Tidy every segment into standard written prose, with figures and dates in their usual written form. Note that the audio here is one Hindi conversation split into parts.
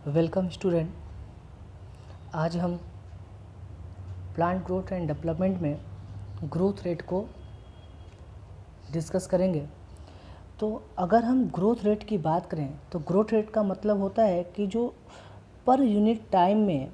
Welcome student. आज हम प्लांट ग्रोथ एंड डेवलपमेंट में ग्रोथ रेट को डिस्कस करेंगे। तो अगर हम ग्रोथ रेट की बात करें तो ग्रोथ रेट का मतलब होता है कि जो पर यूनिट टाइम में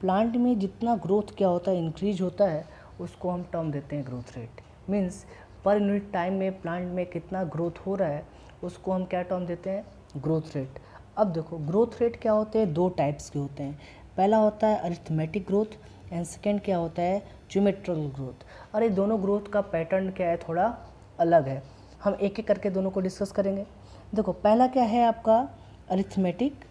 प्लांट में जितना ग्रोथ क्या होता है इंक्रीज होता है उसको हम टर्म देते हैं growth rate. Means per unit time में प्लांट में कितना ग्रोथ हो रहा है उसको हम क्या टर्म देते हैं, ग्रोथ रेट। अब देखो ग्रोथ रेट क्या होते हैं, दो टाइप्स के होते हैं। पहला होता है अरिथमेटिक ग्रोथ एंड सेकेंड क्या होता है, ज्योमेट्रिकल ग्रोथ। और ये दोनों ग्रोथ का पैटर्न क्या है, थोड़ा अलग है। हम एक एक करके दोनों को डिस्कस करेंगे। देखो पहला क्या है आपका अरिथमेटिक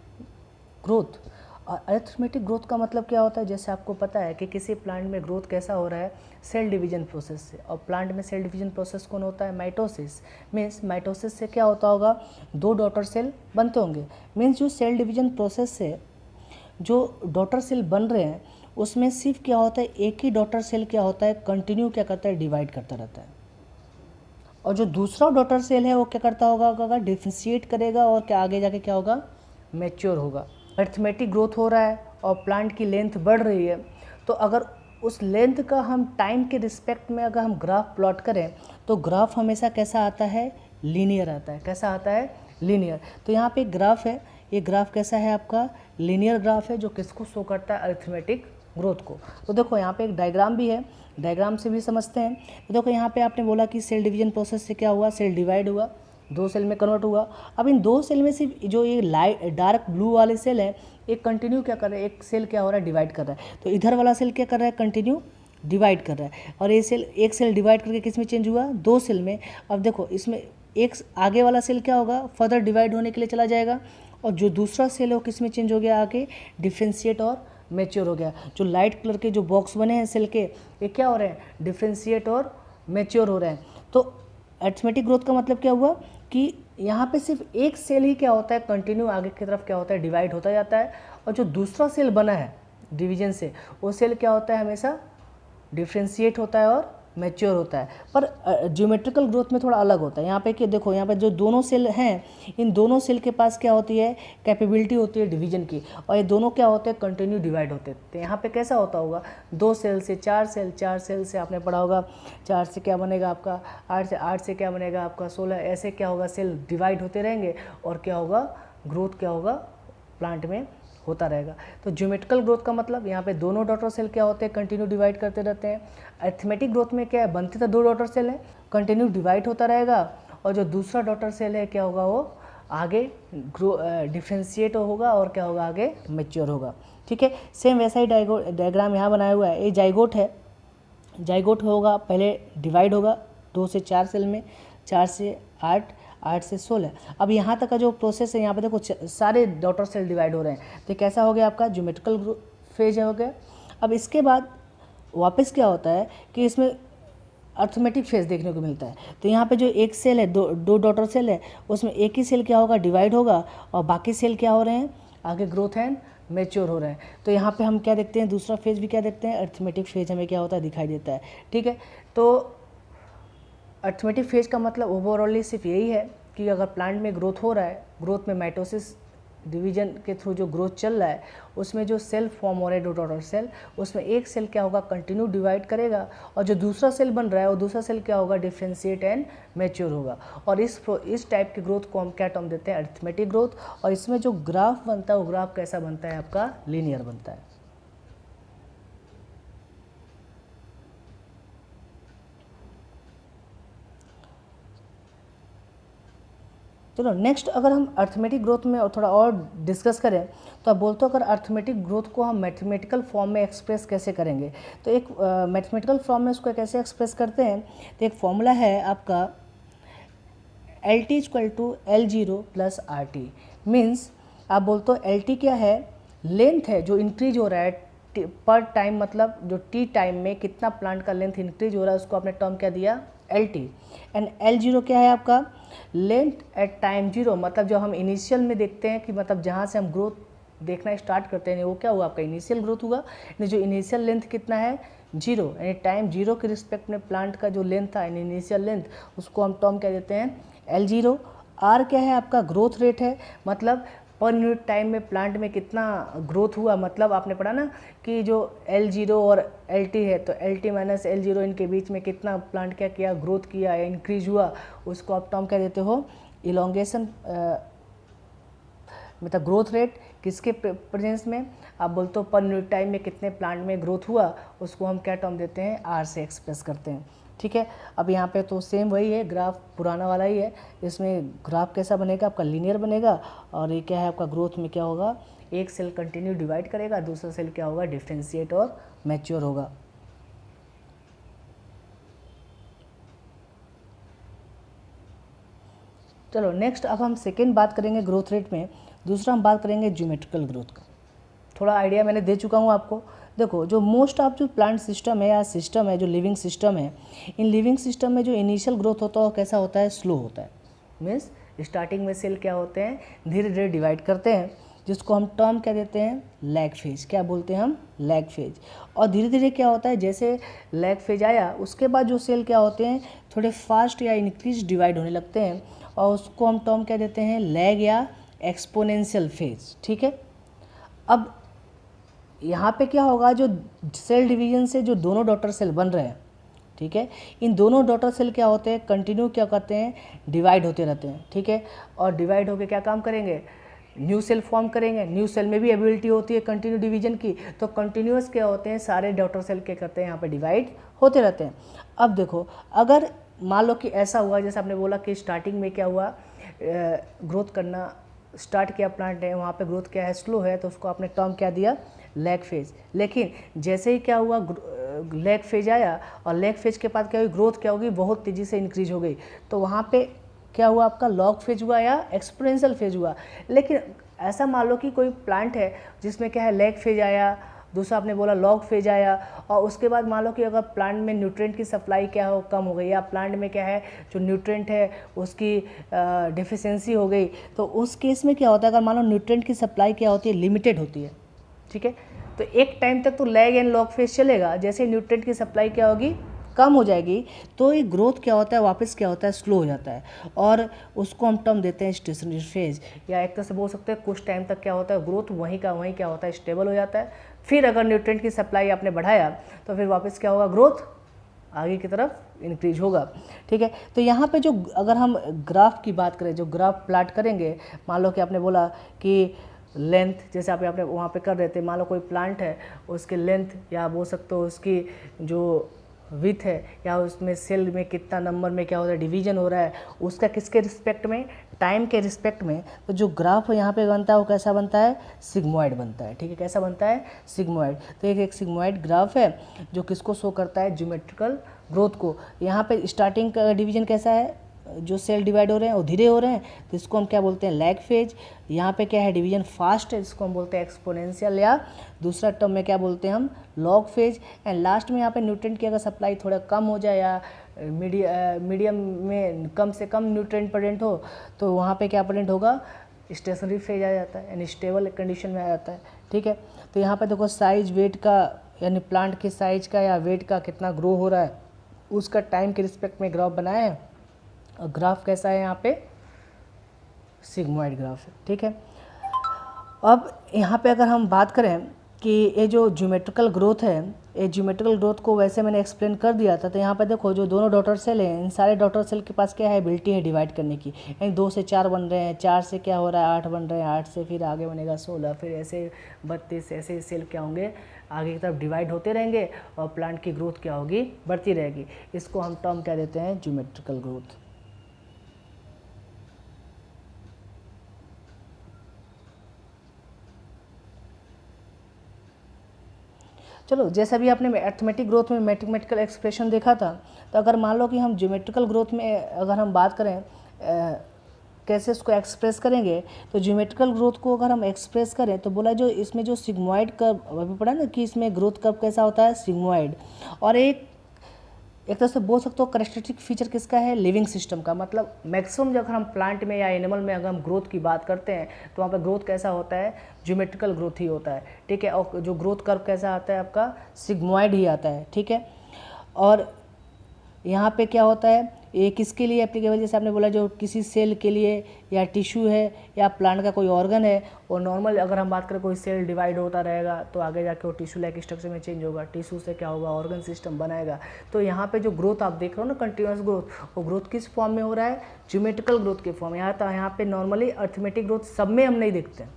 ग्रोथ। और अरिथमेटिक ग्रोथ का मतलब क्या होता है, जैसे आपको पता है कि किसी प्लांट में ग्रोथ कैसा हो रहा है, सेल डिवीजन प्रोसेस से। और प्लांट में सेल डिवीजन प्रोसेस कौन होता है, माइटोसिस। मीन्स माइटोसिस से क्या होता होगा, दो डॉटर सेल बनते होंगे। मीन्स जो सेल डिवीजन प्रोसेस से जो डॉटर सेल बन रहे हैं उसमें सिर्फ क्या होता है, एक ही डॉटर सेल क्या होता है, कंटिन्यू क्या करता है, डिवाइड करता रहता है। और जो दूसरा डॉटर सेल है वो क्या करता होगा, डिफ्रेंशिएट करेगा और क्या आगे जाके क्या होगा, मैच्योर होगा। अरिथमेटिक ग्रोथ हो रहा है और प्लांट की लेंथ बढ़ रही है, तो अगर उस लेंथ का हम टाइम के रिस्पेक्ट में अगर हम ग्राफ प्लॉट करें तो ग्राफ हमेशा कैसा आता है, लीनियर आता है। कैसा आता है, लीनियर। तो यहाँ पे एक ग्राफ है, ये ग्राफ कैसा है आपका, लीनियर ग्राफ है, जो किसको शो करता है, अरिथमेटिक ग्रोथ को। तो देखो यहाँ पे एक डायग्राम भी है, डायग्राम से भी समझते हैं। तो देखो यहाँ पे आपने बोला कि सेल डिवीजन प्रोसेस से क्या हुआ, सेल डिवाइड हुआ, दो सेल में कन्वर्ट हुआ। अब इन दो सेल में सिर्फ जो ये लाइट डार्क ब्लू वाले सेल है एक कंटिन्यू क्या कर रहा है, एक सेल क्या हो रहा है, डिवाइड कर रहा है। तो इधर वाला सेल क्या कर रहा है, कंटिन्यू डिवाइड कर रहा है। और ये सेल, एक सेल डिवाइड करके किस में चेंज हुआ, दो सेल में। अब देखो इसमें एक आगे वाला सेल क्या होगा, फर्दर डिवाइड होने के लिए चला जाएगा। और जो दूसरा सेल है वो किस में चेंज हो गया, आगे डिफ्रेंशिएट और मैच्योर हो गया। जो लाइट कलर के जो बॉक्स बने हैं सेल के, ये क्या हो रहे हैं, डिफ्रेंशिएट और मैच्योर हो रहे हैं। तो अरिथमेटिक ग्रोथ का मतलब क्या हुआ कि यहाँ पे सिर्फ एक सेल ही क्या होता है, कंटिन्यू आगे की तरफ क्या होता है, डिवाइड होता जाता है। और जो दूसरा सेल बना है डिवीजन से, वो सेल क्या होता है, हमेशा डिफ्रेंशिएट होता है और मैच्योर होता है। पर ज्योमेट्रिकल ग्रोथ में थोड़ा अलग होता है। यहाँ पे कि देखो यहाँ पे जो दोनों सेल हैं, इन दोनों सेल के पास क्या होती है, कैपेबिलिटी होती है डिवीजन की। और ये दोनों क्या होते हैं, कंटिन्यू डिवाइड होते हैं। तो यहाँ पे कैसा होता होगा, दो सेल से चार सेल, चार सेल से आपने पढ़ा होगा, चार से क्या बनेगा आपका 8, से 8 से क्या बनेगा आपका 16। ऐसे क्या होगा, सेल डिवाइड होते रहेंगे और क्या होगा, ग्रोथ क्या होगा, प्लांट में होता रहेगा। तो ज्योमेट्रिकल ग्रोथ का मतलब यहाँ पे दोनों डॉटर सेल क्या होते हैं, कंटिन्यू डिवाइड करते रहते हैं। अरिथमेटिक ग्रोथ में क्या है, बनते तो दो डॉटर सेल है, कंटिन्यू डिवाइड होता रहेगा। और जो दूसरा डॉटर सेल है क्या होगा, वो आगे डिफ्रेंशिएट होगा और क्या होगा, आगे मैच्योर होगा। ठीक है, सेम वैसा ही डायग्राम यहाँ बनाया हुआ है। ये जाइगोट है, जाइगोट होगा, पहले डिवाइड होगा 2 से 4 सेल में, 4 से 8, 8 से 16। अब यहाँ तक का जो प्रोसेस है, यहाँ पे देखो सारे डॉटर सेल डिवाइड हो रहे हैं। तो कैसा हो गया आपका, ज्योमेट्रिकल फेज हो गया। अब इसके बाद वापस क्या होता है कि इसमें अरिथमेटिक फेज देखने को मिलता है। तो यहाँ पे जो एक सेल है, दो डॉटर सेल है, उसमें एक ही सेल क्या होगा, डिवाइड होगा और बाकी सेल क्या हो रहे हैं, आगे ग्रोथ एंड मैच्योर हो रहे हैं। तो यहाँ पे हम क्या देखते हैं, दूसरा फेज भी क्या देखते हैं, अरिथमेटिक फेज हमें क्या होता है, दिखाई देता है। ठीक है, तो अरिथमेटिक फेज का मतलब ओवरऑली सिर्फ यही है कि अगर प्लांट में ग्रोथ हो रहा है, ग्रोथ में माइटोसिस डिवीजन के थ्रू जो ग्रोथ चल रहा है, उसमें जो सेल फॉर्म हो रहे हैं, दो डॉटर सेल, उसमें एक सेल क्या होगा, कंटिन्यू डिवाइड करेगा। और जो दूसरा सेल बन रहा है वो दूसरा सेल क्या होगा, डिफ्रेंशिएट एंड मैच्योर होगा। और इस टाइप के ग्रोथ को हम क्या टर्म देते हैं, अरिथमेटिक ग्रोथ। और इसमें जो ग्राफ बनता है वो ग्राफ कैसा बनता है आपका, लीनियर बनता है। चलो नेक्स्ट, अगर हम अरिथमेटिक ग्रोथ में थोड़ा और डिस्कस करें तो आप बोलते हो अगर अरिथमेटिक ग्रोथ को हम मैथमेटिकल फॉर्म में एक्सप्रेस कैसे करेंगे। तो एक मैथमेटिकल फॉर्म में उसको कैसे एक्सप्रेस करते हैं, तो एक फॉर्मूला है आपका LT = L0 + RT। मीन्स आप बोलते हो LT क्या है, लेंथ है जो इंक्रीज हो रहा है पर टाइम, मतलब जो टी टाइम में कितना प्लांट का लेंथ इंक्रीज हो रहा है उसको आपने टर्म क्या दिया, LT। एंड L0 क्या है आपका, लेंथ एट टाइम 0, मतलब जो हम इनिशियल में देखते हैं कि मतलब जहाँ से हम ग्रोथ देखना स्टार्ट करते हैं वो क्या हुआ, आपका इनिशियल ग्रोथ हुआ। जो इनिशियल लेंथ कितना है, 0, यानी टाइम 0 के रिस्पेक्ट में प्लांट का जो लेंथ था इनिशियल लेंथ, उसको हम टर्म क्या देते हैं, L0। R क्या है आपका, ग्रोथ रेट है, मतलब पर यूनिट टाइम में प्लांट में कितना ग्रोथ हुआ, मतलब आपने पढ़ा ना कि जो L0 और LT है, तो LT माइनस L0 इनके बीच में कितना प्लांट क्या किया, ग्रोथ किया या इंक्रीज हुआ, उसको आप टर्म क्या देते हो, इलोंगेशन, मतलब ग्रोथ रेट किसके प्रेजेंस में, आप बोलते हो पर यूनिट टाइम में कितने प्लांट में ग्रोथ हुआ, उसको हम क्या टर्म देते हैं, R से एक्सप्रेस करते हैं। ठीक है, अब यहाँ पे तो सेम वही है, ग्राफ पुराना वाला ही है। इसमें ग्राफ कैसा बनेगा, आपका लीनियर बनेगा, और ये क्या है आपका ग्रोथ में क्या होगा, एक सेल कंटिन्यू डिवाइड करेगा, दूसरा सेल क्या होगा, डिफ्रेंशिएट और मैच्योर होगा। चलो नेक्स्ट, अब हम सेकेंड बात करेंगे ग्रोथ रेट में। दूसरा हम बात करेंगे ज्योमेट्रिकल ग्रोथ का। थोड़ा आइडिया मैंने दे चुका हूँ आपको। देखो जो मोस्ट ऑफ जो प्लांट सिस्टम है या सिस्टम है, जो लिविंग सिस्टम है, इन लिविंग सिस्टम में जो इनिशियल ग्रोथ होता है वो कैसा होता है, स्लो होता है। मीन्स स्टार्टिंग में सेल क्या होते हैं, धीरे धीरे डिवाइड करते हैं, जिसको हम टर्म क्या देते हैं, लैग फेज। क्या बोलते हैं हम, लैग फेज। और धीरे धीरे क्या होता है, जैसे लैग फेज आया उसके बाद जो सेल क्या होते हैं, थोड़े फास्ट या इंक्रीज डिवाइड होने लगते हैं, और उसको हम टर्म क्या देते हैं, लैग या एक्सपोनेंशियल फेज। ठीक है, अब यहाँ पे क्या होगा, जो सेल डिवीजन से जो दोनों डॉटर सेल बन रहे हैं, ठीक है, इन दोनों डॉटर सेल क्या होते हैं, कंटिन्यू क्या करते हैं, डिवाइड होते रहते हैं। ठीक है, और डिवाइड होकर क्या काम करेंगे, न्यू सेल फॉर्म करेंगे। न्यू सेल में भी एबिलिटी होती है कंटिन्यू डिवीजन की, तो कंटिन्यूअस क्या होते हैं, सारे डॉटर सेल क्या करते हैं, यहाँ पे डिवाइड होते रहते हैं। अब देखो, अगर मान लो कि ऐसा हुआ, जैसे आपने बोला कि स्टार्टिंग में क्या हुआ, ग्रोथ करना स्टार्ट किया प्लांट है, वहाँ पे ग्रोथ क्या है, स्लो है, तो उसको आपने टर्म क्या दिया, लैग फेज। लेकिन जैसे ही क्या हुआ, लैग फेज आया, और लैग फेज के बाद क्या हुई, ग्रोथ क्या होगी, बहुत तेज़ी से इंक्रीज हो गई, तो वहाँ पे क्या हुआ, आपका लॉग फेज हुआ या एक्सपोनेंशियल फेज हुआ। लेकिन ऐसा मान लो कि कोई प्लांट है जिसमें क्या है, लैग फेज आया, दूसरा आपने बोला लॉग फेज आया, और उसके बाद मान लो कि अगर प्लांट में न्यूट्रिएंट की सप्लाई क्या हो, कम हो गई, या प्लांट में क्या है, जो न्यूट्रिएंट है उसकी डिफिशियंसी हो गई, तो उस केस में क्या होता है, अगर मान लो न्यूट्रिएंट की सप्लाई क्या होती है, लिमिटेड होती है। ठीक है, तो एक टाइम तक तो लैग एंड लॉग फेज चलेगा, जैसे न्यूट्रिएंट की सप्लाई क्या होगी, कम हो जाएगी, तो ये ग्रोथ क्या होता है, वापस क्या होता है, स्लो हो जाता है, और उसको हम टर्म देते हैं स्टेशनरी फेज। या एक तरह से बोल सकते हैं कुछ टाइम तक क्या होता है, ग्रोथ वहीं का वहीं क्या होता है, स्टेबल हो जाता है। फिर अगर न्यूट्रिएंट की सप्लाई आपने बढ़ाया, तो फिर वापस क्या होगा, ग्रोथ आगे की तरफ इंक्रीज होगा। ठीक है, तो यहाँ पे जो अगर हम ग्राफ की बात करें, जो ग्राफ प्लाट करेंगे, मान लो कि आपने बोला कि लेंथ, जैसे आपने वहाँ पे कर रहे थे, मान लो कोई प्लांट है, उसकी लेंथ या बोल सकते हो उसकी जो विथ है, या उसमें सेल में कितना नंबर में क्या हो रहा है, डिवीजन हो रहा है, उसका किसके रिस्पेक्ट में, टाइम के रिस्पेक्ट में, तो जो ग्राफ यहाँ पे बनता है वो कैसा बनता है, सिग्मॉइड बनता है। ठीक है, कैसा बनता है, सिग्मॉइड। तो एक सिग्मॉइड ग्राफ है जो किसको शो करता है, ज्योमेट्रिकल ग्रोथ को। यहाँ पे स्टार्टिंग का डिवीजन कैसा है, जो सेल डिवाइड हो रहे हैं वो धीरे हो रहे हैं, तो इसको हम क्या बोलते हैं, लैग फेज। यहाँ पे क्या है, डिवीजन फास्ट है, जिसको हम बोलते हैं एक्सपोनेंशियल, या दूसरा टर्म में क्या बोलते हैं हम, लॉग फेज। एंड लास्ट में यहाँ पे न्यूट्रिएंट की अगर सप्लाई थोड़ा कम हो जाए, या मीडियम में कम से कम न्यूट्रिएंट प्रेजेंट हो, तो वहाँ पे क्या प्रेजेंट होगा, स्टेशनरी फेज आ जाता है, यानी स्टेबल कंडीशन में आ जाता है। ठीक है, तो यहाँ पे देखो साइज वेट का, यानी प्लांट के साइज का या वेट का कितना ग्रो हो रहा है, उसका टाइम के रिस्पेक्ट में ग्राफ बनाया है। और ग्राफ कैसा है, यहाँ पे सिग्मॉइड ग्राफ है। ठीक है, अब यहाँ पे अगर हम बात करें कि ये जो ज्योमेट्रिकल ग्रोथ है, ये ज्योमेट्रिकल ग्रोथ को वैसे मैंने एक्सप्लेन कर दिया था। तो यहाँ पे देखो जो दोनों डॉटर सेल हैं, इन सारे डॉटर सेल के पास क्या है, एबिलिटी है डिवाइड करने की। यानी 2 से 4 बन रहे हैं, 4 से क्या हो रहा है, 8 बन रहे हैं, 8 से फिर आगे बनेगा 16, फिर ऐसे 32, ऐसे सेल क्या होंगे, आगे की तरफ डिवाइड होते रहेंगे, और प्लांट की ग्रोथ क्या होगी, बढ़ती रहेगी। इसको हम टर्म क्या देते हैं, ज्योमेट्रिकल ग्रोथ। चलो, जैसा भी आपने अर्थमेटिक ग्रोथ में मैथमेटिकल एक्सप्रेशन देखा था, तो अगर मान लो कि हम ज्योमेट्रिकल ग्रोथ में अगर हम बात करें कैसे उसको एक्सप्रेस करेंगे, तो ज्योमेट्रिकल ग्रोथ को अगर हम एक्सप्रेस करें, तो बोला जो इसमें जो सिग्मॉइड कर्व अभी पढ़ा ना, कि इसमें ग्रोथ कर्व कैसा होता है, सिग्मॉइड। और एक तरह से बोल सकते हो करेक्टरिस्टिक फीचर किसका है, लिविंग सिस्टम का। मतलब मैक्सिमम जब हम प्लांट में या एनिमल में अगर हम ग्रोथ की बात करते हैं, तो वहाँ पर ग्रोथ कैसा होता है, ज्योमेट्रिकल ग्रोथ ही होता है। ठीक है, और जो ग्रोथ कर्व कैसा आता है आपका, सिग्मॉइड ही आता है। ठीक है, और यहाँ पे क्या होता है, ये किसके लिए एप्लीकेबल, जैसे आपने बोला जो किसी सेल के लिए या टिश्यू है या प्लांट का कोई ऑर्गन है, और नॉर्मल अगर हम बात करें कोई सेल डिवाइड होता रहेगा तो आगे जाके वो टिश्यू लाइक स्ट्रक्चर में चेंज होगा, टिश्यू से क्या होगा, ऑर्गन सिस्टम बनाएगा। तो यहाँ पे जो ग्रोथ आप देख रहे हो ना, कंटिन्यूस ग्रोथ, वो ग्रोथ किस फॉर्म में हो रहा है, ज्योमेट्रिकल ग्रोथ के फॉर्म। यहाँ पे नॉर्मली अर्थमेटिक ग्रोथ सब में हम नहीं देखते हैं,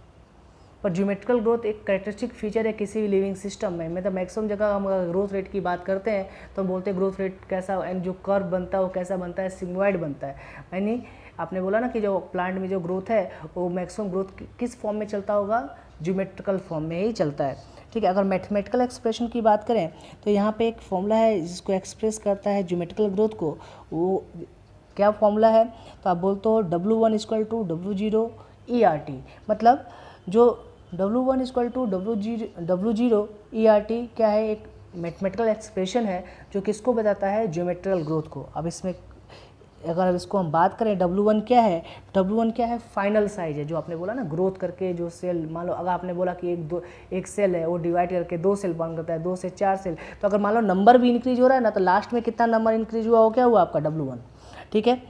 पर ज्योमेट्रिकल ग्रोथ एक कैरेक्टरिस्टिक फीचर है किसी भी लिविंग सिस्टम में। मतलब मैक्सिमम जगह हम ग्रोथ रेट की बात करते हैं तो हम बोलते हैं ग्रोथ रेट कैसा, एंड जो कर्व बनता है वो कैसा बनता है, सिग्मोइड बनता है। यानी आपने बोला ना कि जो प्लांट में जो ग्रोथ है वो मैक्सिमम ग्रोथ किस फॉर्म में चलता होगा, ज्योमेट्रिकल फॉर्म में ही चलता है। ठीक है, अगर मैथमेटिकल एक्सप्रेशन की बात करें तो यहाँ पे एक फॉर्मूला है जिसको एक्सप्रेस करता है ज्योमेट्रिकल ग्रोथ को। वो क्या फॉर्मूला है, तो आप बोलते हो W1 = W0 ERT। मतलब जो W1 = W0 ERT क्या है, एक मैथमेटिकल एक्सप्रेशन है जो किसको बताता है, ज्योमेट्रिकल ग्रोथ को। अब इसमें अगर इसको हम बात करें W1 क्या है, W1 क्या है, फाइनल साइज है। जो आपने बोला ना ग्रोथ करके जो सेल, मान लो अगर आपने बोला कि एक सेल है वो डिवाइड करके 2 सेल बन करता है, 2 से 4 सेल, तो अगर मान लो नंबर भी इंक्रीज हो रहा है ना, तो लास्ट में कितना नंबर इंक्रीज हुआ, वो क्या हुआ आपका W1। ठीक है,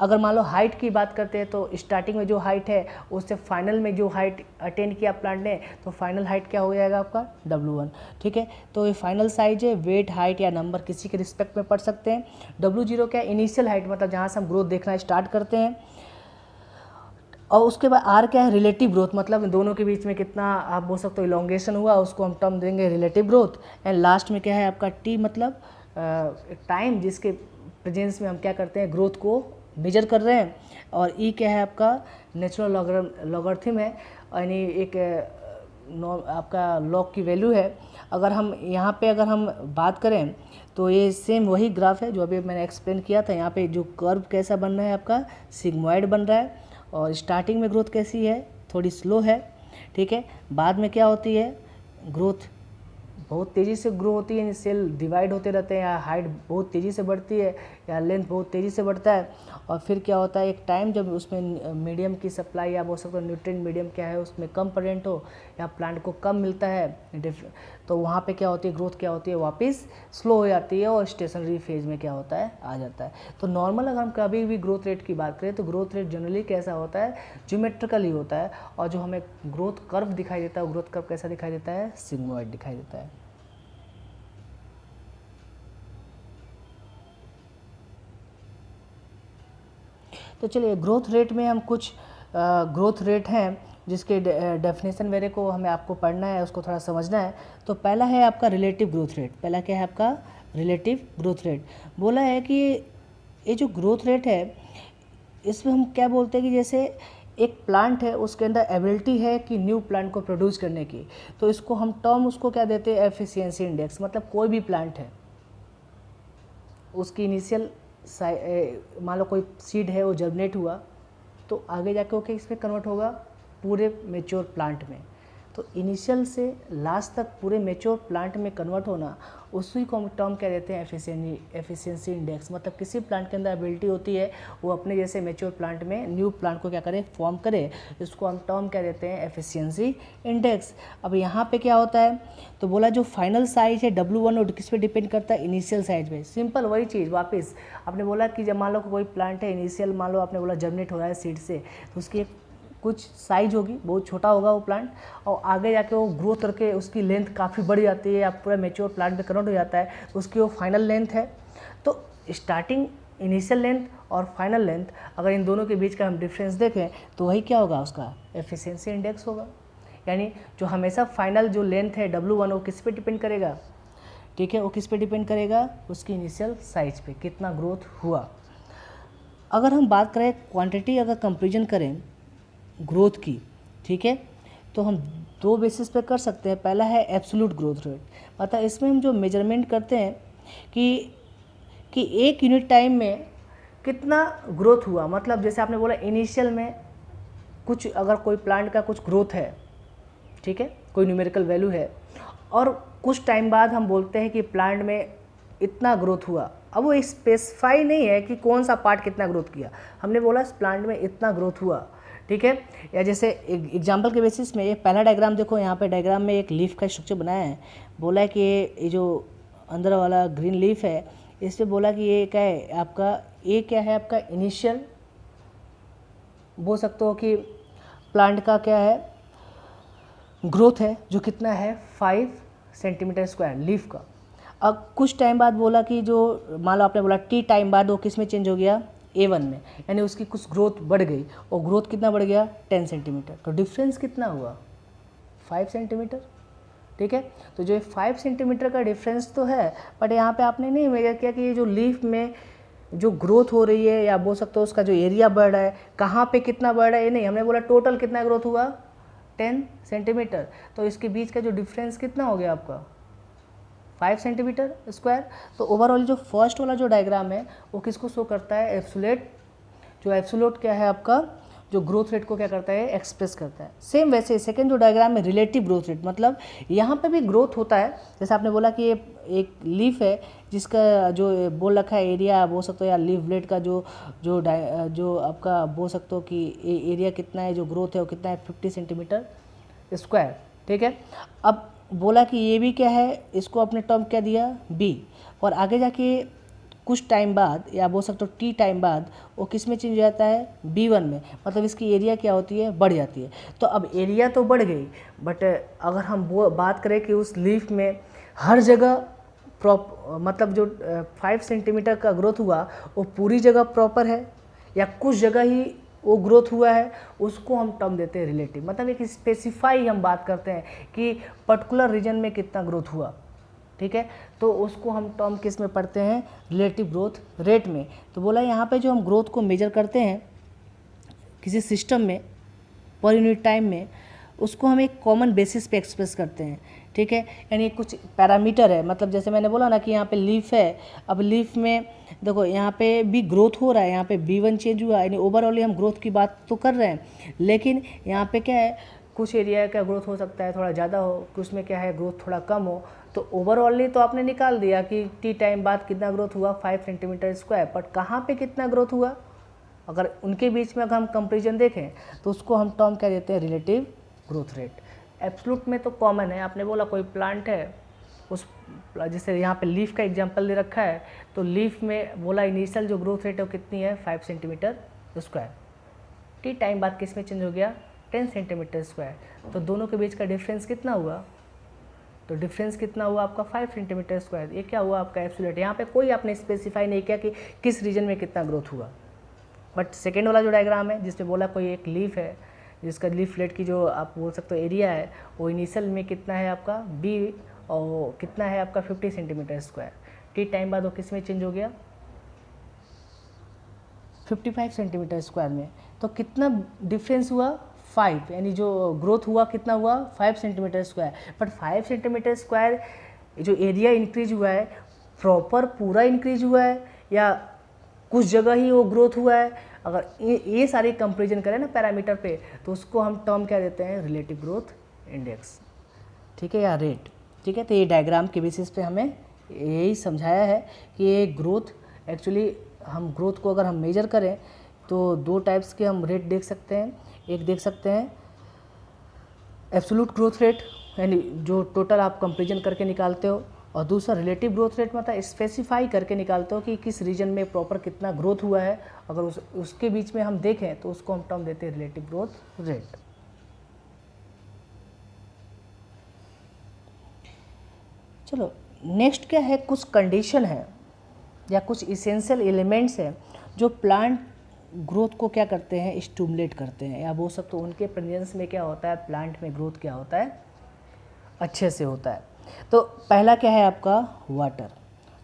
अगर मान लो हाइट की बात करते हैं तो स्टार्टिंग में जो हाइट है उससे फाइनल में जो हाइट अटेंड किया प्लांट ने, तो फाइनल हाइट क्या हो जाएगा आपका, W1। ठीक है, तो ये फाइनल साइज है, वेट, हाइट या नंबर किसी के रिस्पेक्ट में पढ़ सकते हैं। W0 क्या, इनिशियल हाइट, मतलब जहाँ से हम ग्रोथ देखना स्टार्ट करते हैं। और उसके बाद R क्या है, रिलेटिव ग्रोथ, मतलब दोनों के बीच में कितना आप बोल सकते हो इलोंगेशन हुआ, उसको हम टर्म देंगे रिलेटिव ग्रोथ। एंड लास्ट में क्या है आपका T, मतलब टाइम जिसके प्रेजेंस में हम क्या करते हैं, ग्रोथ को मेजर कर रहे हैं। और E क्या है आपका, नेचुरल लॉगरिथम है, यानी एक आपका लॉग की वैल्यू है। अगर हम यहाँ पे अगर हम बात करें तो ये सेम वही ग्राफ है जो अभी मैंने एक्सप्लेन किया था। यहाँ पे जो कर्व कैसा बन रहा है आपका, सिग्मोइड बन रहा है, और स्टार्टिंग में ग्रोथ कैसी है, थोड़ी स्लो है। ठीक है, बाद में क्या होती है, ग्रोथ बहुत तेज़ी से ग्रो होती है, सेल डिवाइड होते रहते हैं, या हाइट बहुत तेज़ी से बढ़ती है, या लेंथ बहुत तेज़ी से बढ़ता है। और फिर क्या होता है, एक टाइम जब उसमें मीडियम की सप्लाई या बोल सकते हो न्यूट्रिएंट मीडियम क्या है उसमें कम प्रेजेंट हो, या प्लांट को कम मिलता है, तो वहाँ पे क्या होती है, ग्रोथ क्या होती है, वापस स्लो हो जाती है और स्टेशनरी फेज में क्या होता है, आ जाता है। तो नॉर्मल अगर हम कभी भी ग्रोथ रेट की बात करें तो ग्रोथ रेट जनरली कैसा होता है, ज्योमेट्रिकल ही होता है। और जो हमें ग्रोथ कर्व दिखाई देता है, ग्रोथ कर्व कैसा दिखाई देता है, सिग्मोइड दिखाई देता है। तो चलिए, ग्रोथ रेट में हम कुछ ग्रोथ रेट हैं जिसके डेफिनेशन मेरे को हमें आपको पढ़ना है, उसको थोड़ा समझना है। तो पहला है आपका रिलेटिव ग्रोथ रेट। पहला क्या है आपका, रिलेटिव ग्रोथ रेट। बोला है कि ये जो ग्रोथ रेट है इसमें हम क्या बोलते हैं कि जैसे एक प्लांट है उसके अंदर एबिलिटी है कि न्यू प्लांट को प्रोड्यूस करने की, तो इसको हम टर्म उसको क्या देते हैं, एफिशिएंसी इंडेक्स। मतलब कोई भी प्लांट है उसकी इनिशियल मान लो कोई सीड है वो जर्मिनेट हुआ, तो आगे जाके वो किस में कन्वर्ट होगा, पूरे मेच्योर प्लांट में। तो इनिशियल से लास्ट तक पूरे मेच्योर प्लांट में कन्वर्ट होना, उसी को हम टर्म क्या देते हैं, एफिशिएंसी इंडेक्स। मतलब किसी प्लांट के अंदर एबिलिटी होती है वो अपने जैसे मेच्योर प्लांट में न्यू प्लांट को क्या करे, फॉर्म करे, इसको हम टर्म क्या देते हैं, एफिशिएंसी इंडेक्स। अब यहाँ पे क्या होता है, तो बोला जो फाइनल साइज है W1 और किस पे डिपेंड करता है, इनिशियल साइज पे। सिंपल वही चीज़ वापस आपने बोला कि जब मान लो कोई प्लांट है इनिशियल, मान लो आपने बोला जर्मिनेट हो रहा है सीड से, तो उसकी कुछ साइज होगी, बहुत छोटा होगा वो प्लांट, और आगे जाके वो ग्रोथ करके उसकी लेंथ काफ़ी बढ़ जाती है, या पूरा मेच्योर प्लांट में कन्वर्ट हो जाता है, तो उसकी वो फाइनल लेंथ है। तो स्टार्टिंग इनिशियल लेंथ और फाइनल लेंथ, अगर इन दोनों के बीच का हम डिफरेंस देखें तो वही क्या होगा, उसका एफिशिएंसी इंडेक्स होगा। यानी जो हमेशा फाइनल जो लेंथ है W1 वो किस पे डिपेंड करेगा, ठीक है, वो किस पे डिपेंड करेगा, उसकी इनिशियल साइज पे, कितना ग्रोथ हुआ। अगर हम बात करें क्वांटिटी, अगर कंपेरिजन करें ग्रोथ की, ठीक है, तो हम दो बेसिस पे कर सकते हैं। पहला है एब्सोल्यूट ग्रोथ रेट, मतलब इसमें हम जो मेजरमेंट करते हैं कि एक यूनिट टाइम में कितना ग्रोथ हुआ। मतलब जैसे आपने बोला इनिशियल में कुछ, अगर कोई प्लांट का कुछ ग्रोथ है, ठीक है, कोई न्यूमेरिकल वैल्यू है, और कुछ टाइम बाद हम बोलते हैं कि प्लांट में इतना ग्रोथ हुआ। अब वो स्पेसिफाई नहीं है कि कौन सा पार्ट कितना ग्रोथ किया, हमने बोला इस प्लांट में इतना ग्रोथ हुआ, ठीक है। या जैसे एग्जांपल के बेसिस में ये पहला डायग्राम देखो, यहाँ पे डायग्राम में एक लीफ का स्ट्रक्चर बनाया है। बोला है कि ये जो अंदर वाला ग्रीन लीफ है इस पे बोला कि ये क्या है आपका, ये क्या है आपका इनिशियल, बोल सकते हो कि प्लांट का क्या है ग्रोथ है जो कितना है 5 सेंटीमीटर स्क्वायर लीफ का। अब कुछ टाइम बाद बोला कि जो मान लो आपने बोला टी टाइम बाद वो किस में चेंज हो गया, A1 में, यानी उसकी कुछ ग्रोथ बढ़ गई और ग्रोथ कितना बढ़ गया 10 सेंटीमीटर। तो डिफरेंस कितना हुआ 5 सेंटीमीटर। ठीक है, तो जो 5 सेंटीमीटर का डिफरेंस तो है, बट यहाँ पे आपने नहीं मेजर किया कि ये जो लीफ में जो ग्रोथ हो रही है या बोल सकते हो उसका जो एरिया बढ़ रहा है कहाँ पे कितना बढ़ रहा है, ये नहीं, हमने बोला टोटल कितना ग्रोथ हुआ 10 सेंटीमीटर। तो इसके बीच का जो डिफरेंस कितना हो गया आपका 5 सेंटीमीटर स्क्वायर। तो ओवरऑल जो फर्स्ट वाला जो डायग्राम है वो किसको शो करता है, एब्सोल्यूट, जो एब्सोल्यूट क्या है आपका जो ग्रोथ रेट को क्या करता है एक्सप्रेस करता है। सेम वैसे सेकंड जो डायग्राम है रिलेटिव ग्रोथ रेट, मतलब यहाँ पे भी ग्रोथ होता है। जैसे आपने बोला कि ये एक लीफ है जिसका जो बोल रखा है एरिया बोल सकते हो या लीफ ब्लेड का जो आपका बोल सकते हो कि एरिया कितना है, जो ग्रोथ है वो कितना है 50 सेंटीमीटर स्क्वायर। ठीक है, अब बोला कि ये भी क्या है, इसको अपने टर्म क्या दिया बी, और आगे जाके कुछ टाइम बाद या बोल सकते हो टी टाइम बाद वो किस में चेंज हो जाता है B1 में, मतलब इसकी एरिया क्या होती है बढ़ जाती है। तो अब एरिया तो बढ़ गई, बट अगर हम वो बात करें कि उस लीफ में हर जगह मतलब जो 5 सेंटीमीटर का ग्रोथ हुआ वो पूरी जगह प्रॉपर है या कुछ जगह ही वो ग्रोथ हुआ है, उसको हम टर्म देते हैं रिलेटिव। मतलब एक स्पेसिफाई हम बात करते हैं कि पर्टिकुलर रीजन में कितना ग्रोथ हुआ। ठीक है, तो उसको हम टर्म किस में पढ़ते हैं, रिलेटिव ग्रोथ रेट में। तो बोला यहाँ पे जो हम ग्रोथ को मेजर करते हैं किसी सिस्टम में पर यूनिट टाइम में, उसको हम एक कॉमन बेसिस पे एक्सप्रेस करते हैं। ठीक है, यानी कुछ पैरामीटर है, मतलब जैसे मैंने बोला ना कि यहाँ पे लीफ है, अब लीफ में देखो यहाँ पे भी ग्रोथ हो रहा है, यहाँ पे B1 चेंज हुआ, यानी ओवरऑल हम ग्रोथ की बात तो कर रहे हैं, लेकिन यहाँ पे क्या है कुछ एरिया का ग्रोथ हो सकता है थोड़ा ज़्यादा हो, कुछ में क्या है ग्रोथ थोड़ा कम हो। तो ओवरऑली तो आपने निकाल दिया कि टी टाइम बाद कितना ग्रोथ हुआ 5 सेंटीमीटर स्क्वायर, बट कहाँ पे कितना ग्रोथ हुआ, अगर उनके बीच में अगर हम कंपेरिजन देखें तो उसको हम टर्म क्या देते हैं रिलेटिव ग्रोथ रेट। एब्सोल्यूट में तो कॉमन है, आपने बोला कोई प्लांट है उस जैसे यहाँ पे लीफ का एग्जांपल दे रखा है, तो लीफ में बोला इनिशियल जो ग्रोथ रेट है वो कितनी है 5 सेंटीमीटर स्क्वायर, टी टाइम बाद किस में चेंज हो गया 10 सेंटीमीटर स्क्वायर। तो दोनों के बीच का डिफरेंस कितना हुआ, तो डिफरेंस कितना हुआ आपका 5 सेंटीमीटर स्क्वायर। ये क्या हुआ आपका एब्सोल्यूट, यहाँ पे कोई आपने स्पेसिफाई नहीं किया कि किस रीजन में कितना ग्रोथ हुआ। बट सेकेंड वाला जो डायग्राम है जिसपे बोला कोई एक लीफ है जिसका लीफ प्लेट की जो आप बोल सकते हो एरिया है वो इनिशियल में कितना है आपका बी और कितना है आपका 50 सेंटीमीटर स्क्वायर, टी टाइम बाद वो किस में चेंज हो गया 55 सेंटीमीटर स्क्वायर में। तो कितना डिफरेंस हुआ 5, यानी जो ग्रोथ हुआ कितना हुआ 5 centimetre square. But 5 centimetre square जो एरिया इंक्रीज हुआ है प्रॉपर पूरा इंक्रीज हुआ है या कुछ जगह ही वो ग्रोथ हुआ है, अगर ये सारी कंपेरिजन करें ना पैरामीटर पे तो उसको हम टर्म क्या देते हैं रिलेटिव ग्रोथ इंडेक्स। ठीक है, या रेट। ठीक है, तो ये डायग्राम के बेसिस पे हमें यही समझाया है कि ये ग्रोथ एक्चुअली हम ग्रोथ को अगर हम मेजर करें तो दो टाइप्स के हम रेट देख सकते हैं। एक देख सकते हैं एब्सोल्यूट ग्रोथ रेट, यानी जो टोटल आप कंपेरिजन करके निकालते हो, और दूसरा रिलेटिव ग्रोथ रेट मतलब स्पेसिफाई करके निकालते हो कि किस रीजन में प्रॉपर कितना ग्रोथ हुआ है। अगर उसके बीच में हम देखें तो उसको हम टर्म देते हैं रिलेटिव ग्रोथ रेट। चलो नेक्स्ट क्या है, कुछ कंडीशन है या कुछ इसेंशियल एलिमेंट्स हैं जो प्लांट ग्रोथ को क्या करते हैं स्टिमुलेट करते हैं, या बोल सकते हो उनके प्रेजेंस में क्या होता है प्लांट में ग्रोथ क्या होता है अच्छे से होता है। तो पहला क्या है आपका वाटर।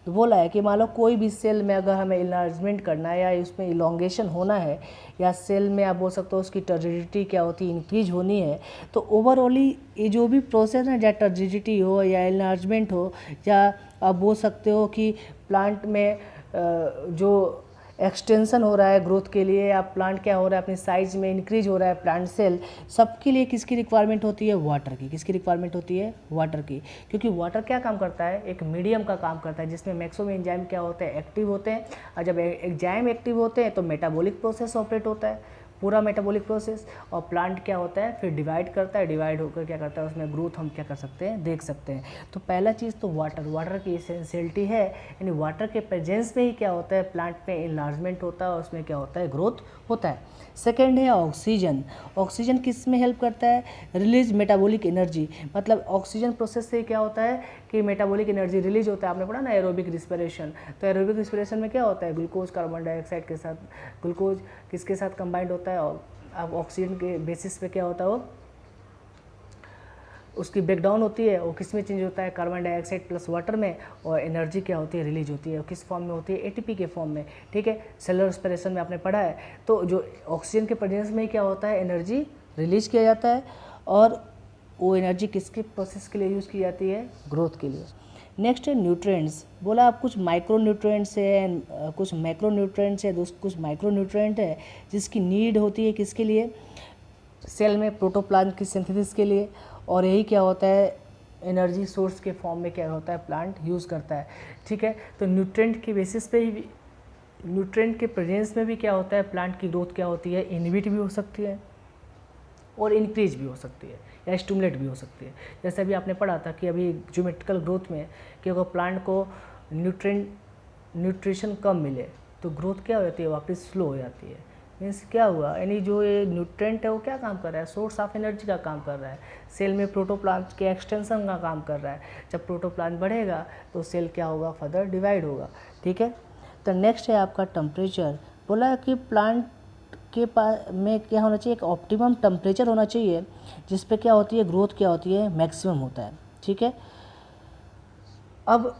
तो बोला है कि मान लो कोई भी सेल में अगर हमें इन्लार्जमेंट करना है या उसमें इलोंगेशन होना है या सेल में आप बोल सकते हो उसकी टर्जिडिटी क्या होती है इंक्रीज होनी है, तो ओवरऑली ये जो भी प्रोसेस है या टर्जिडिटी हो या इन्लार्जमेंट हो या आप बोल सकते हो कि प्लांट में जो एक्सटेंशन हो रहा है ग्रोथ के लिए या प्लांट क्या हो रहा है अपनी साइज में इंक्रीज हो रहा है प्लांट सेल, सबके लिए किसकी रिक्वायरमेंट होती है वाटर की। किसकी रिक्वायरमेंट होती है वाटर की, क्योंकि वाटर क्या काम करता है एक मीडियम का काम करता है जिसमें मैक्सिमम एंजाइम क्या होते हैं एक्टिव होते हैं, और जब एंजाइम एक्टिव होते हैं तो मेटाबॉलिक प्रोसेस ऑपरेट होता है। पूरा मेटाबॉलिक प्रोसेस। और प्लांट क्या होता है, फिर डिवाइड करता है, डिवाइड होकर क्या करता है, उसमें ग्रोथ हम क्या कर सकते हैं, देख सकते हैं। तो पहला चीज़ तो वाटर की एसेंशियलिटी है, यानी वाटर के प्रेजेंस में ही क्या होता है, प्लांट में इन्लार्जमेंट होता है और उसमें क्या होता है, ग्रोथ होता है। सेकेंड है ऑक्सीजन। ऑक्सीजन किस में हेल्प करता है, रिलीज मेटाबॉलिक एनर्जी, मतलब ऑक्सीजन प्रोसेस से क्या होता है कि मेटाबॉलिक एनर्जी रिलीज होता है। आपने पढ़ा ना एरोबिक रिस्पिरेशन, तो एरोबिक रिस्पिरेशन में क्या होता है, ग्लूकोज कार्बन डाइऑक्साइड के साथ, ग्लूकोज किसके साथ कंबाइंड होता है, और अब ऑक्सीजन के बेसिस पे क्या होता है, वो उसकी ब्रेकडाउन होती है, वो किस में चेंज होता है, कार्बन डाइऑक्साइड प्लस वाटर में, और एनर्जी क्या होती है, रिलीज होती है, किस फॉर्म में होती है, एटीपी के फॉर्म में, ठीक है। सेलुलर रेस्पिरेशन में आपने पढ़ा है। तो जो ऑक्सीजन के प्रेजेंस में क्या होता है, एनर्जी रिलीज किया जाता है, और वो एनर्जी किसके प्रोसेस के लिए यूज़ की जाती है, ग्रोथ के लिए। नेक्स्ट है न्यूट्रिएंट्स। बोला आप कुछ माइक्रो न्यूट्रिएंट्स है, कुछ मैक्रो न्यूट्रिएंट्स है, कुछ माइक्रो न्यूट्रिएंट है जिसकी नीड होती है किसके लिए, सेल में प्रोटोप्लाज्म की सिंथेसिस के लिए, और यही क्या होता है, एनर्जी सोर्स के फॉर्म में क्या होता है, प्लांट यूज़ करता है, ठीक है। तो न्यूट्रिएंट की बेसिस पे ही, न्यूट्रिएंट के प्रेजेंस में भी क्या होता है, प्लांट की ग्रोथ क्या होती है, इनहिबिट भी हो सकती है और इंक्रीज भी हो सकती है, या स्टिमुलेट भी हो सकती है। जैसे अभी आपने पढ़ा था कि अभी ज्योमेट्रिकल ग्रोथ में कि अगर प्लांट को न्यूट्रिशन कम मिले तो ग्रोथ क्या हो जाती है, वापस स्लो हो जाती है। मीन्स क्या हुआ, यानी जो ये न्यूट्रिएंट है वो क्या काम कर रहा है, सोर्स ऑफ एनर्जी का काम कर रहा है, सेल में प्रोटोप्लाज्म के एक्सटेंशन का काम कर रहा है। जब प्रोटोप्लाज्म बढ़ेगा तो सेल क्या होगा, फर्दर डिवाइड होगा, ठीक है। तो नेक्स्ट है आपका टेम्परेचर। बोला कि प्लांट के पास में क्या होना चाहिए, एक ऑप्टिमम टेम्परेचर होना चाहिए जिस पे क्या होती है, ग्रोथ क्या होती है, मैक्सिमम होता है, ठीक है। अब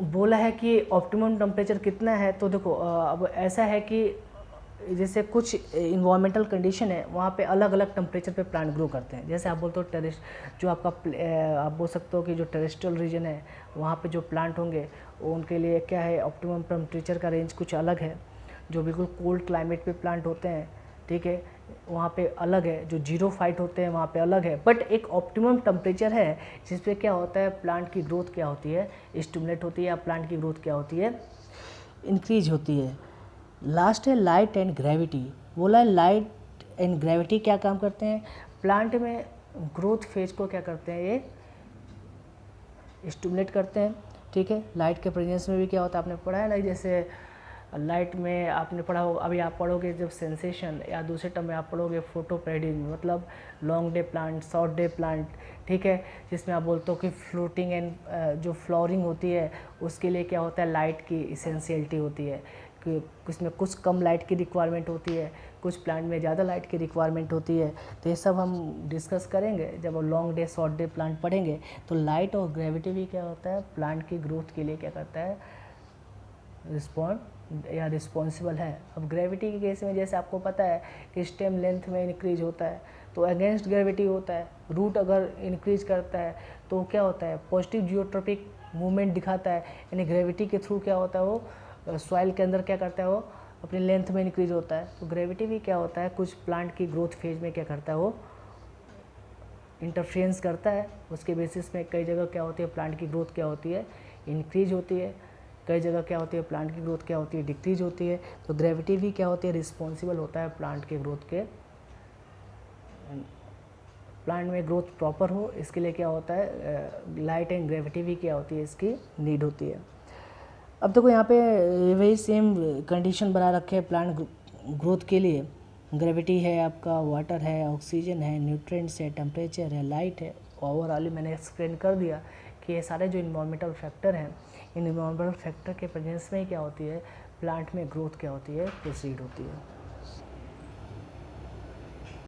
बोला है कि ऑप्टिमम टेम्परेचर कितना है, तो देखो अब ऐसा है कि जैसे कुछ इन्वायरमेंटल कंडीशन है वहाँ पे अलग अलग टेम्परेचर पे प्लांट ग्रो करते हैं। जैसे आप बोलते हो टेरेस, जो आपका आप बोल सकते हो कि जो टेरेस्ट्रियल रीजन है वहाँ पे जो प्लांट होंगे उनके लिए क्या है, ऑप्टिमम टेम्परेचर का रेंज कुछ अलग है। जो बिल्कुल कोल्ड क्लाइमेट पे प्लांट होते हैं, ठीक है, वहाँ पे अलग है। जो जीरो फाइट होते हैं वहाँ पे अलग है। बट एक ऑप्टिमम टेम्परेचर है जिस पे क्या होता है, प्लांट की ग्रोथ क्या होती है, स्टिमुलेट होती है, या प्लांट की ग्रोथ क्या होती है, इंक्रीज होती है। लास्ट है लाइट एंड ग्रेविटी। बोला है लाइट एंड ग्रेविटी क्या काम करते हैं, प्लांट में ग्रोथ फेज को क्या करते हैं, ये स्टिमुलेट करते हैं, ठीक है। लाइट के प्रेजेंस में भी क्या होता है, आपने पढ़ा है ना, जैसे लाइट में आपने पढ़ा होगा, अभी आप पढ़ोगे जब सेंसेशन, या दूसरे टर्म में आप पढ़ोगे फोटोपेरिडी, मतलब long day plant, short day plant, ठीक है, जिसमें आप बोलते हो कि फ्लोटिंग एंड जो फ्लावरिंग होती है उसके लिए क्या होता है, लाइट की इसेंशियलिटी होती है कि उसमें कुछ कम लाइट की रिक्वायरमेंट होती है, कुछ प्लांट में ज़्यादा लाइट की रिक्वायरमेंट होती है। तो ये सब हम डिस्कस करेंगे जब long day short day plant पढ़ेंगे। तो लाइट और ग्रेविटी भी क्या होता है, प्लांट की ग्रोथ के लिए क्या करता है, या रिस्पॉन्सिबल है। अब ग्रेविटी के केस में जैसे आपको पता है कि स्टेम लेंथ में इंक्रीज होता है तो अगेंस्ट ग्रेविटी होता है। रूट अगर इंक्रीज करता है तो क्या होता है, पॉजिटिव जियोट्रॉपिक मूवमेंट दिखाता है, यानी ग्रेविटी के थ्रू क्या होता है, वो सॉइल के अंदर क्या करता है, वो अपनी लेंथ में इंक्रीज होता है। तो ग्रेविटी भी क्या होता है, कुछ प्लांट की ग्रोथ फेज में क्या करता है, वो इंटरफेरेंस करता है। उसके बेसिस में कई जगह क्या होती है, प्लांट की ग्रोथ क्या होती है, इंक्रीज होती है, कई जगह क्या होती है, प्लांट की ग्रोथ क्या होती है, डिक्रीज होती है। तो ग्रेविटी भी क्या होती है, रिस्पॉन्सिबल होता है प्लांट के ग्रोथ के, प्लांट में ग्रोथ प्रॉपर हो इसके लिए क्या होता है, लाइट एंड ग्रेविटी भी क्या होती है, इसकी नीड होती है। अब देखो यहाँ पे वही सेम कंडीशन बना रखे हैं प्लांट ग्रोथ के लिए। ग्रेविटी है आपका, वाटर है, ऑक्सीजन है, न्यूट्रिएंट्स है, टेम्परेचर है, लाइट है। ओवरऑल मैंने एक्सप्लेन कर दिया कि ये सारे जो इन्वायरमेंटल फैक्टर हैं, इन इन्वायरमेंटल फैक्टर के प्रेजेंस में क्या होती है, प्लांट में ग्रोथ क्या होती है, प्रोसीड होती है।